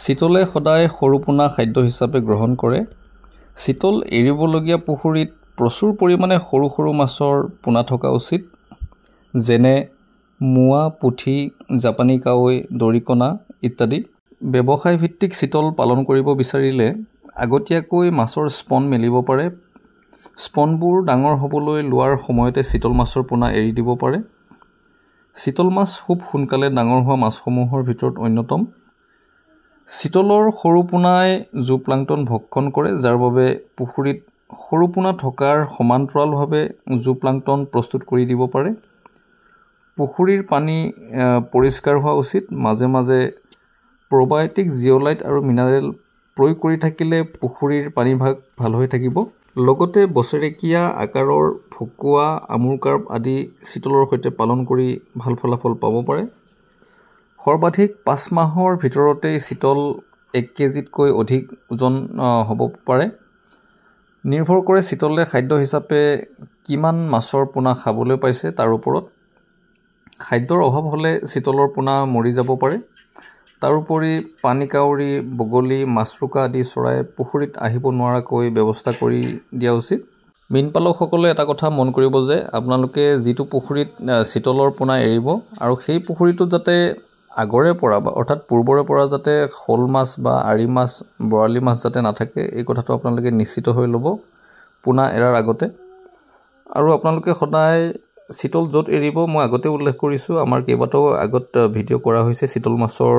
চিতলে সদায় সৰু পোনা খাদ্য হিচাপে গ্ৰহণ কৰে। চিতল এৰিবলগীয়া পুখুৰীত প্ৰচুৰ পৰিমাণে সৰু সৰু মাছৰ পোনা থকা উচিত, যেনে মোৱা, পুঠি, জাপানী কাৱৈ, দৰিকণা ইত্যাদি। ব্যৱসায় ভিত্তিক চিতল পালন কৰিব বিচাৰিলে আগতীয়াকৈ মাছৰ স্পন মেলিব পাৰে। স্পনবোৰ ডাঙৰ হ'বলৈ লোৱাৰ সময়তে চিতল মাছৰ পোনা এৰি দিব পাৰে। চিতল মাছ খুব সোনকালে ডাঙৰ হোৱা মাছসমূহৰ ভিতৰত অন্যতম। চিতলৰ সৰু পোনাই জুপ্লাংটন ভক্ষণ কৰে, যাৰ বাবে পুখুৰীত সৰু পোনা থকাৰ সমান্তৰালভাৱে জুপ্লাংটন প্ৰস্তুত কৰি দিব পাৰে। পুখুৰীৰ পানী পৰিষ্কাৰ হোৱা উচিত। মাজে মাজে প্ৰবায়টিক, জিঅ'লাইট আৰু মিনাৰেল প্ৰয়োগ কৰি থাকিলে পুখুৰীৰ পানীভাগ ভাল হৈ থাকিব। লগতে বছৰেকীয়া আকাৰৰ ভকুৱা, আমুৰ কাৰ্প আদি চিতলৰ সৈতে পালন কৰি ভাল ফলাফল পাব পাৰে। সৰ্বাধিক 5 মাহৰ ভিতৰতেই চিতল 1 কেজিতকৈ অধিক ওজন হ'ব পাৰে। নিৰ্ভৰ কৰে চিতলে খাদ্য হিচাপে কিমান মাছৰ পোনা খাবলৈ পাইছে তাৰ ওপৰত। খাদ্যৰ অভাৱ হ'লে চিতলৰ পোনা মৰি যাব পাৰে। তাৰোপৰি পানী কাউৰী, বগলী, মাছৰোকা আদি চৰাই পুখুৰীত আহিব নোৱাৰাকৈ ব্যৱস্থা কৰি দিয়া উচিত। মীনপালকসকলে এটা কথা মন কৰিব যে আপোনালোকে যিটো পুখুৰীত চিতলৰ পোনা এৰিব আৰু সেই পুখুৰীটোত যাতে আগৰে পৰা অৰ্থাৎ পূৰ্বৰে পৰা যাতে শ'ল মাছ বা আৰি মাছ, বৰালি মাছ যাতে নাথাকে, এই কথাটো আপোনালোকে নিশ্চিত হৈ ল'ব পোনা এৰাৰ আগতে। আৰু আপোনালোকে সদায় চিতল য'ত এৰিব, মই আগতে উল্লেখ কৰিছোঁ, আমাৰ কেইবাটাও আগত ভিডিঅ' কৰা হৈছে চিতল মাছৰ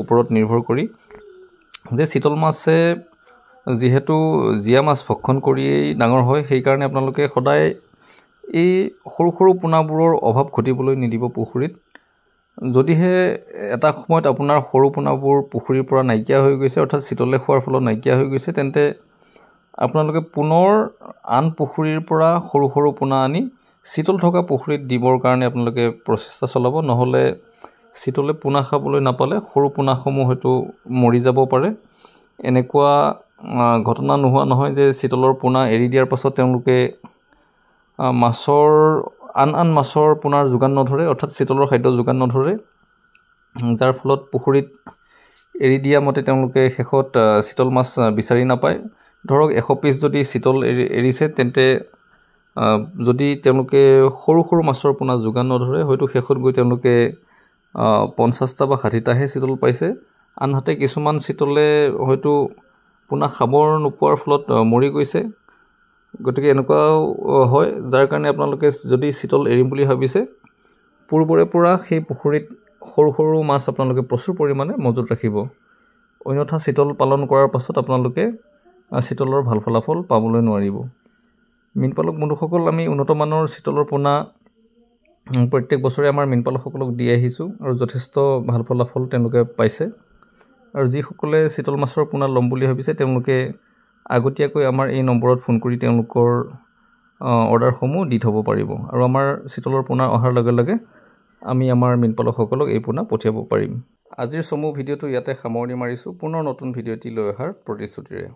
ওপৰত নিৰ্ভৰ কৰি, যে চিতল মাছে যিহেতু জীয়া মাছ ভক্ষণ কৰিয়েই ডাঙৰ হয়, সেইকাৰণে আপোনালোকে সদায় এই সৰু সৰু পোনাবোৰৰ অভাৱ ঘটিবলৈ নিদিব পুখুৰীত। যদিহে এটা সময়ত আপোনাৰ সৰু পোনাবোৰ পুখুৰীৰ পৰা নাইকিয়া হৈ গৈছে, অৰ্থাৎ চিতলে খোৱাৰ ফলত নাইকিয়া হৈ গৈছে, তেন্তে আপোনালোকে পুনৰ আন পুখুৰীৰ পৰা সৰু সৰু পোনা আনি চিতল থকা পুখুৰীত দিবৰ কাৰণে আপোনালোকে প্ৰচেষ্টা চলাব। নহ'লে চিতলে পোনা খাবলৈ নাপালে সৰু পোনাসমূহ হয়তো মৰি যাব পাৰে। এনেকুৱা ঘটনা নোহোৱা নহয় যে চিতলৰ পোনা এৰি দিয়াৰ পাছত তেওঁলোকে মাছৰ আন মাছৰ পোনাৰ যোগান নধৰে, অৰ্থাৎ চিতলৰ খাদ্য যোগান নধৰে, যাৰ ফলত পুখুৰীত এৰি দিয়া মতে তেওঁলোকে শেষত চিতল মাছ বিচাৰি নাপায়। ধৰক 100 পিচ যদি চিতল এৰিছে, তেন্তে যদি তেওঁলোকে সৰু সৰু মাছৰ পোনা যোগান নধৰে, হয়তো শেষত গৈ তেওঁলোকে 50টা বা 60টাহে চিতল পাইছে। আনহাতে কিছুমান চিতলে হয়তো পোনা খাব নোপোৱাৰ ফলত মৰি গৈছে। গতিকে এনেকুৱাও হয়, যাৰ কাৰণে আপোনালোকে যদি চিতল এৰিম বুলি ভাবিছে, পূৰ্বৰে পৰা সেই পুখুৰীত সৰু সৰু মাছ আপোনালোকে প্ৰচুৰ পৰিমাণে মজুত ৰাখিব। অন্যথা চিতল পালন কৰাৰ পাছত আপোনালোকে চিতলৰ ভাল ফলাফল পাবলৈ নোৱাৰিব। মীনপালক বন্ধুসকল, আমি উন্নত মানৰ চিতলৰ পোনা প্ৰত্যেক বছৰে আমাৰ মীনপালকসকলক দি আহিছোঁ আৰু যথেষ্ট ভাল ফলাফল তেওঁলোকে পাইছে। আৰু যিসকলে চিতল মাছৰ পোনা ল'ম বুলি ভাবিছে, তেওঁলোকে আগতীয়াকৈ আমাৰ এই নম্বৰত ফোন কৰি তেওঁলোকৰ অৰ্ডাৰসমূহ দি থ'ব পাৰিব। আৰু আমাৰ চিতলৰ পোনা অহাৰ লগে লগে আমি আমাৰ মীনপালকসকলক এই পোনা পঠিয়াব পাৰিম। আজিৰ চমু ভিডিঅ'টো ইয়াতে সামৰণি মাৰিছোঁ। পুনৰ নতুন ভিডিঅ' এটি লৈ অহাৰ প্ৰতিশ্ৰুতিৰে।